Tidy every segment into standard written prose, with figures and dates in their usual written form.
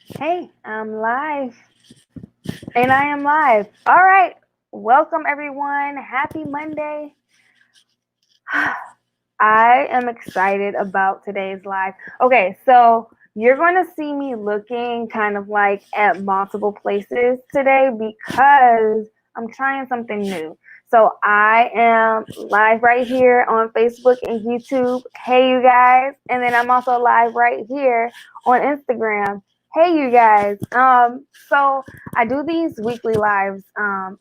Hey, I'm live. And I am live. All right. Welcome, everyone. Happy Monday. I am excited about today's live. Okay, so you're going to see me looking kind of like at multiple places today because I'm trying something new. So I am live right here on Facebook and YouTube. Hey, you guys. And then I'm also live right here on Instagram. Hey, you guys. So I do these weekly lives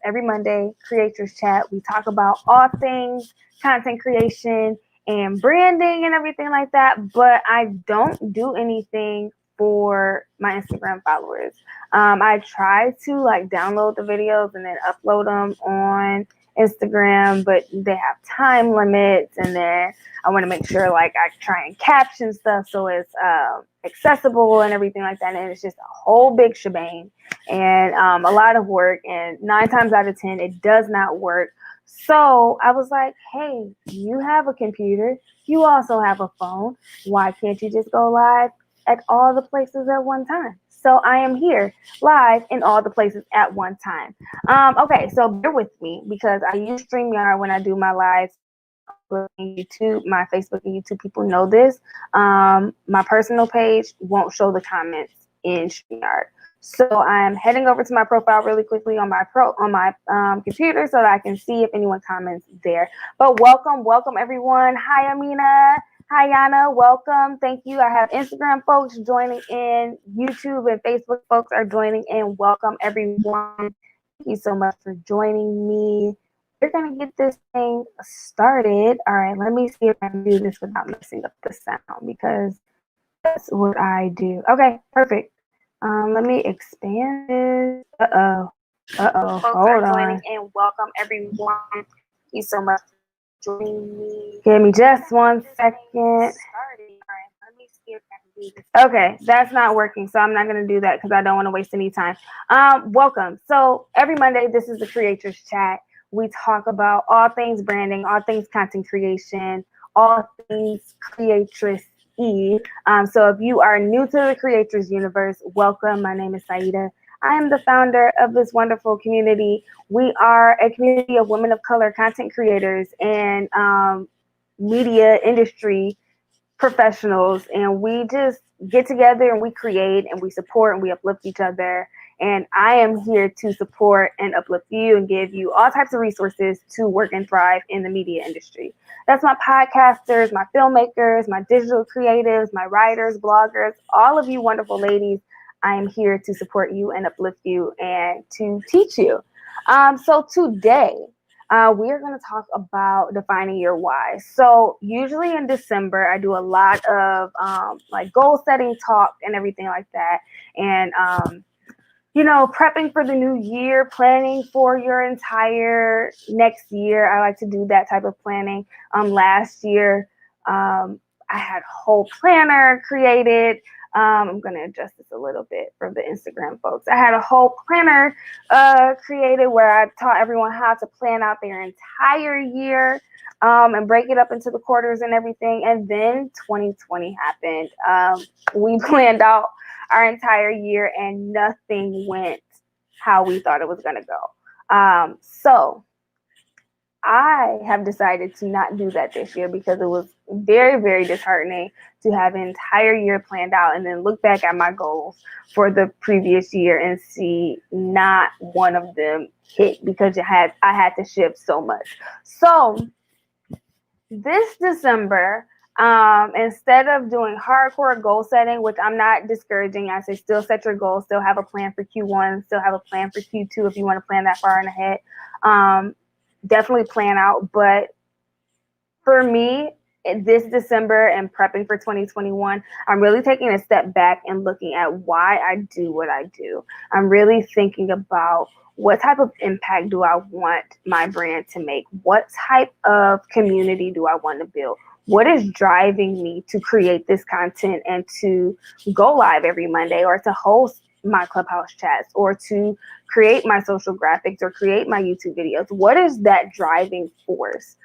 every Monday, Creatress Chat. We talk about all things content creation and branding and everything like that, but I don't do anything for my Instagram followers. I try to like download the videos and then upload them on Instagram, but they have time limits, and then I want to make sure like I try and caption stuff so it's accessible and everything like that. And it's just a whole big shebang and a lot of work. And 9 times out of 10, it does not work. So I was like, hey, you have a computer. You also have a phone. Why can't you just go live at all the places at one time? So I am here live in all the places at one time. Okay, so bear with me because I use StreamYard when I do my lives on YouTube. My Facebook and YouTube people know this. My personal page won't show the comments in StreamYard. So I'm heading over to my profile really quickly on my computer so that I can see if anyone comments there. But welcome everyone. Hi Amina. Hi Yana. Welcome. Thank you. I have Instagram folks joining in. YouTube and Facebook folks are joining in. Welcome everyone. Thank you so much for joining me. We're gonna get this thing started. All right. Let me see if I can do this without messing up the sound because that's what I do. Okay. Perfect. Let me expand this. Folks are joining in. Welcome everyone. Thank you so much for joining me. Give me just 1 second. Okay, that's not working, so I'm not going to do that because I don't want to waste any time. Welcome. So every Monday, this is the Creatress Chat. We talk about all things branding, all things content creation, all things Creatress so if you are new to the Creatress universe, welcome. My name is Saida. I am the founder of this wonderful community. We are a community of women of color content creators and media industry professionals, and we just get together and we create and we support and we uplift each other. And I am here to support and uplift you and give you all types of resources to work and thrive in the media industry. That's my podcasters, my filmmakers, my digital creatives, my writers, bloggers, all of you wonderful ladies. I am here to support you and uplift you and to teach you. So today, we are going to talk about defining your why. So usually in December, I do a lot of like goal setting talk and everything like that. And, prepping for the new year, planning for your entire next year. I like to do that type of planning. Last year, I had a whole planner created. I'm going to adjust this a little bit for the Instagram folks. I had a whole planner created where I taught everyone how to plan out their entire year and break it up into the quarters and everything. And then 2020 happened. We planned out our entire year and nothing went how we thought it was going to go. So I have decided to not do that this year because it was very, very disheartening to have an entire year planned out and then look back at my goals for the previous year and see not one of them hit because I had to shift so much. So this December, instead of doing hardcore goal setting, which I'm not discouraging, I say still set your goals, still have a plan for Q1, still have a plan for Q2 if you want to plan that far in ahead. Definitely plan out. But for me, this December and prepping for 2021, I'm really taking a step back and looking at why I do what I do. I'm really thinking about what type of impact do I want my brand to make? What type of community do I want to build? What is driving me to create this content and to go live every Monday or to host my Clubhouse chats or to create my social graphics or create my YouTube videos? What is that driving force?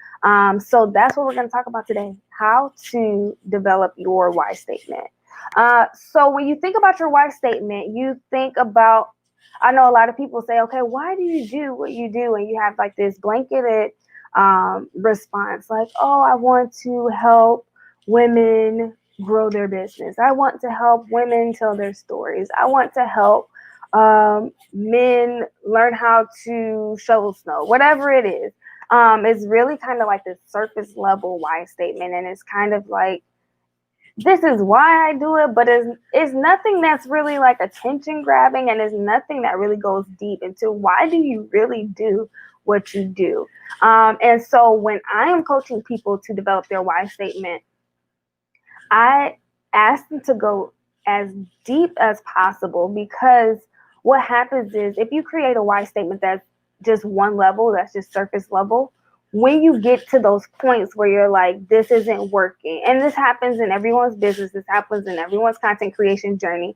So that's what we're going to talk about today, how to develop your why statement. So when you think about your why statement, you think about, I know a lot of people say, okay, why do you do what you do? And you have like this blanketed response like, oh, I want to help women grow their business. I want to help women tell their stories. I want to help men learn how to shovel snow, whatever it is. It's really kind of like this surface level why statement. And it's kind of like, this is why I do it, but it's nothing that's really like attention grabbing, and it's nothing that really goes deep into why do you really do what you do. And so when I am coaching people to develop their why statement, I ask them to go as deep as possible, because what happens is if you create a why statement that's just one level, that's just surface level, when you get to those points where you're like, this isn't working, and this happens in everyone's business, this happens in everyone's content creation journey,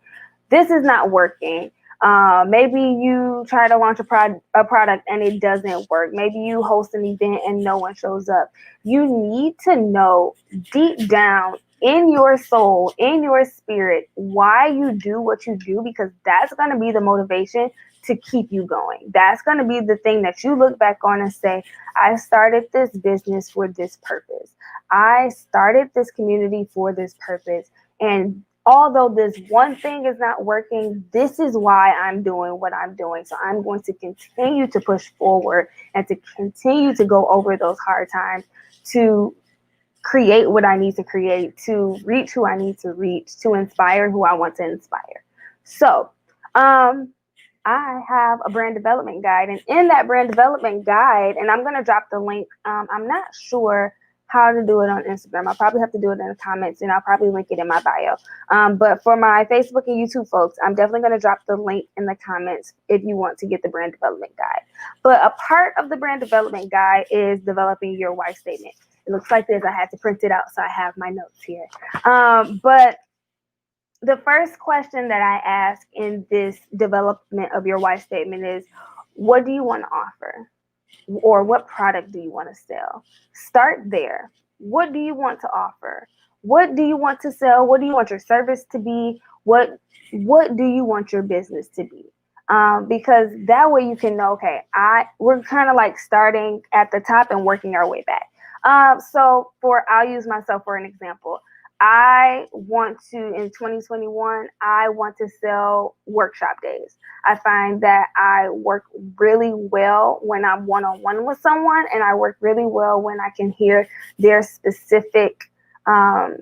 this is not working. Maybe you try to launch a product and it doesn't work. Maybe you host an event and no one shows up. You need to know deep down in your soul, in your spirit, why you do what you do, because that's going to be the motivation to keep you going. That's going to be the thing that you look back on and say, I started this business for this purpose. I started this community for this purpose. And although this one thing is not working, this is why I'm doing what I'm doing. So I'm going to continue to push forward and to continue to go over those hard times, to create what I need to create, to reach who I need to reach, to inspire who I want to inspire. So, I have a brand development guide, and in that brand development guide, and I'm going to drop the link. I'm not sure how to do it on Instagram. I'll probably have to do it in the comments, and I'll probably link it in my bio. But for my Facebook and YouTube folks, I'm definitely going to drop the link in the comments if you want to get the brand development guide. But a part of the brand development guide is developing your why statement. It looks like this. I had to print it out, so I have my notes here. But the first question that I ask in this development of your why statement is, what do you want to offer? Or what product do you want to sell? Start there. What do you want to offer? What do you want to sell? What do you want your service to be? What do you want your business to be? Because that way you can know, okay, we're kind of like starting at the top and working our way back. So I'll use myself for an example. I want to, in 2021, I want to sell workshop days. I find that I work really well when I'm one-on-one with someone, and I work really well when I can hear their specific, not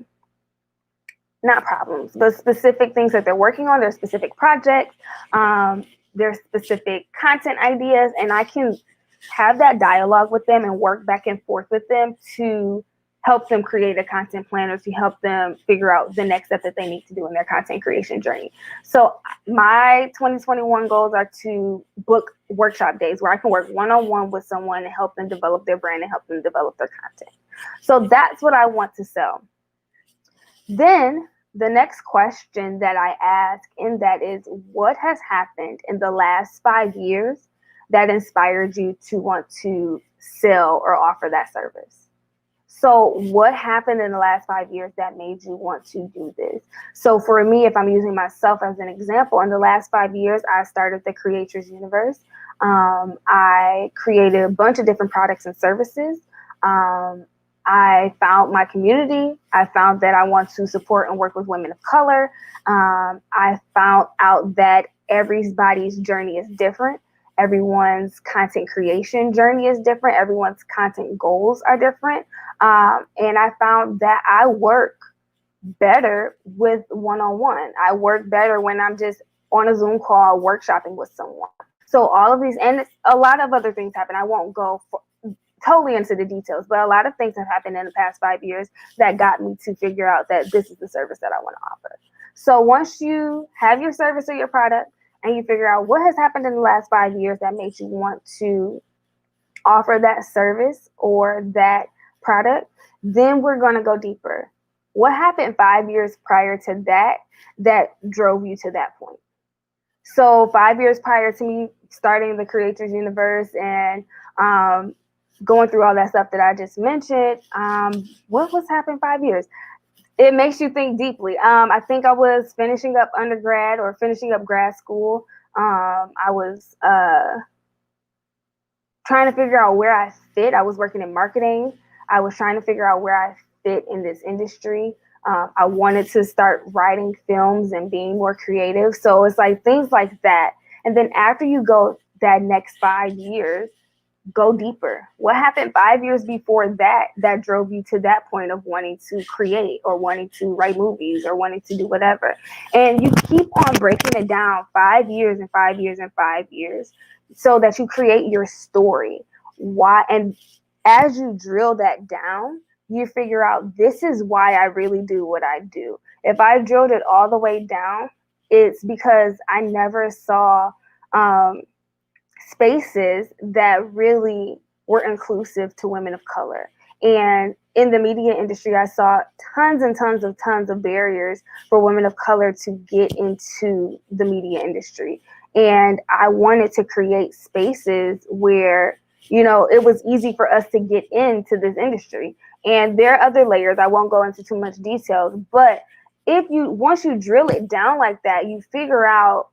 problems, but specific things that they're working on, their specific projects, their specific content ideas, and I can have that dialogue with them and work back and forth with them to help them create a content plan, or to help them figure out the next step that they need to do in their content creation journey. So my 2021 goals are to book workshop days where I can work one-on-one with someone and help them develop their brand and help them develop their content. So that's what I want to sell. Then the next question that I ask in that is, what has happened in the last 5 years that inspired you to want to sell or offer that service? So what happened in the last 5 years that made you want to do this? So for me, if I'm using myself as an example, in the last 5 years, I started the Creatress universe. I created a bunch of different products and services. I found my community. I found that I want to support and work with women of color. I found out that everybody's journey is different. Everyone's content creation journey is different. Everyone's content goals are different. And I found that I work better with one-on-one. I work better when I'm just on a Zoom call workshopping with someone. So all of these, and a lot of other things happen. I won't go totally into the details, but a lot of things have happened in the past 5 years that got me to figure out that this is the service that I want to offer. So once you have your service or your product, and you figure out what has happened in the last 5 years that makes you want to offer that service or that product, then we're going to go deeper. What happened 5 years prior to that drove you to that point? So 5 years prior to me starting the Creatress universe and going through all that stuff that I just mentioned, what was happening 5 years? It makes you think deeply. I think I was finishing up undergrad or finishing up grad school. I was trying to figure out where I fit. I was working in marketing. I was trying to figure out where I fit in this industry. I wanted to start writing films and being more creative. So it's like things like that. And then after you go that next 5 years, go deeper. What happened 5 years before that drove you to that point of wanting to create or wanting to write movies or wanting to do whatever? And you keep on breaking it down 5 years and 5 years and 5 years so that you create your story. Why? And as you drill that down, you figure out this is why I really do what I do. If I drilled it all the way down, it's because I never saw spaces that really were inclusive to women of color. And in the media industry, I saw tons and tons of barriers for women of color to get into the media industry. And I wanted to create spaces where, you know, it was easy for us to get into this industry. And there are other layers. I won't go into too much details, but once you drill it down like that, you figure out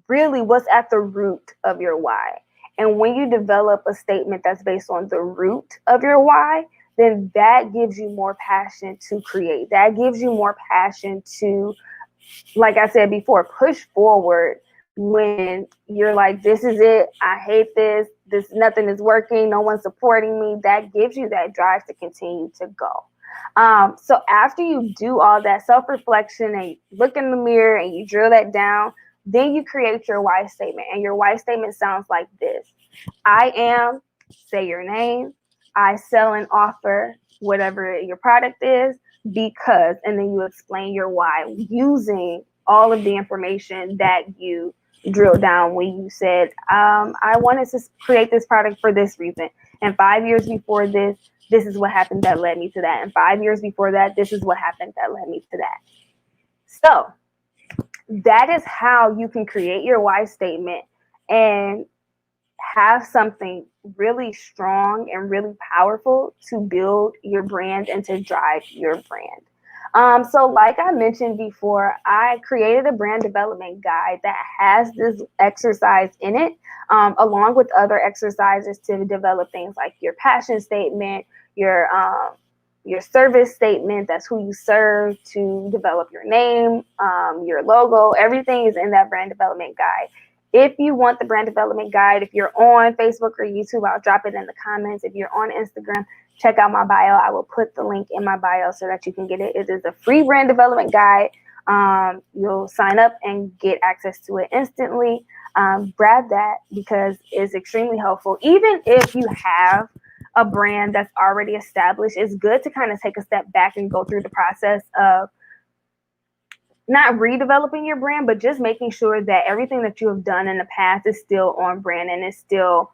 really what's at the root of your why. And when you develop a statement that's based on the root of your why, then that gives you more passion to create. That gives you more passion to, like I said before, push forward when you're like, this is it. I hate this. Nothing is working. No one's supporting me. That gives you that drive to continue to go. So after you do all that self-reflection and you look in the mirror and you drill that down, then you create your why statement. And your why statement sounds like this. I am, say your name, I sell and offer whatever your product is because, and then you explain your why using all of the information that you drilled down when you said, I wanted to create this product for this reason. And 5 years before this is what happened that led me to that. And 5 years before that, this is what happened that led me to that. So that is how you can create your why statement and have something really strong and really powerful to build your brand and to drive your brand. So like I mentioned before, I created a brand development guide that has this exercise in it, along with other exercises to develop things like your passion statement, your service statement, that's who you serve, to develop your name, your logo. Everything is in that brand development guide. If you want the brand development guide, if you're on Facebook or YouTube, I'll drop it in the comments. If you're on Instagram, check out my bio. I will put the link in my bio so that you can get it. It is a free brand development guide. You'll sign up and get access to it instantly. Grab that because it's extremely helpful. Even if you have a brand that's already established, it's good to kind of take a step back and go through the process of not redeveloping your brand, but just making sure that everything that you have done in the past is still on brand and is still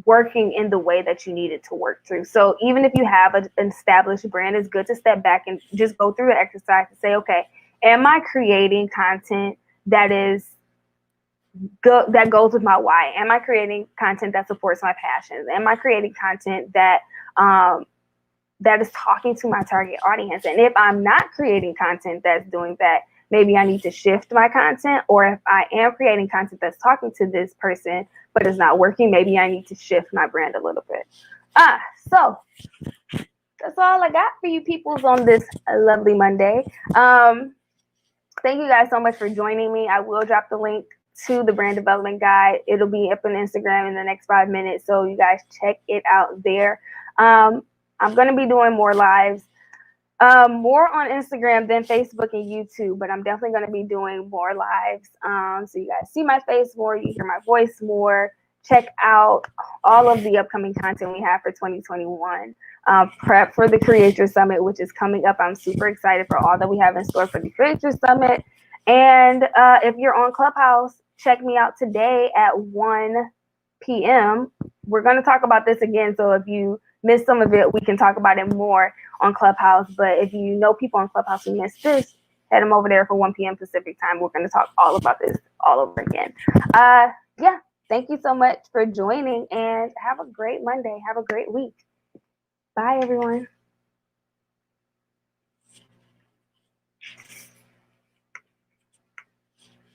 working in the way that you need it to work through. So even if you have an established brand, it's good to step back and just go through the exercise and say, okay, am I creating content that goes with my why? Am I creating content that supports my passions? Am I creating content that is talking to my target audience? And if I'm not creating content that's doing that, maybe I need to shift my content. Or if I am creating content that's talking to this person but it's not working, maybe I need to shift my brand a little bit. So that's all I got for you peoples on this lovely Monday. Thank you guys so much for joining me. I will drop the link to the brand development guide. It'll be up on Instagram in the next 5 minutes, so you guys check it out there. I'm going to be doing more lives, more on Instagram than Facebook and YouTube, but I'm definitely going to be doing more lives. So you guys see my face more, you hear my voice more. Check out all of the upcoming content we have for 2021. Prep for the Creatress Summit, which is coming up. I'm super excited for all that we have in store for the Creatress Summit. And if you're on Clubhouse, check me out today at 1 p.m. We're going to talk about this again, so if you missed some of it, we can talk about it more on Clubhouse. But if you know people on Clubhouse who missed this, head them over there for 1 p.m. Pacific time. We're going to talk all about this all over again. Yeah, thank you so much for joining, and have a great Monday. Have a great week. Bye, everyone.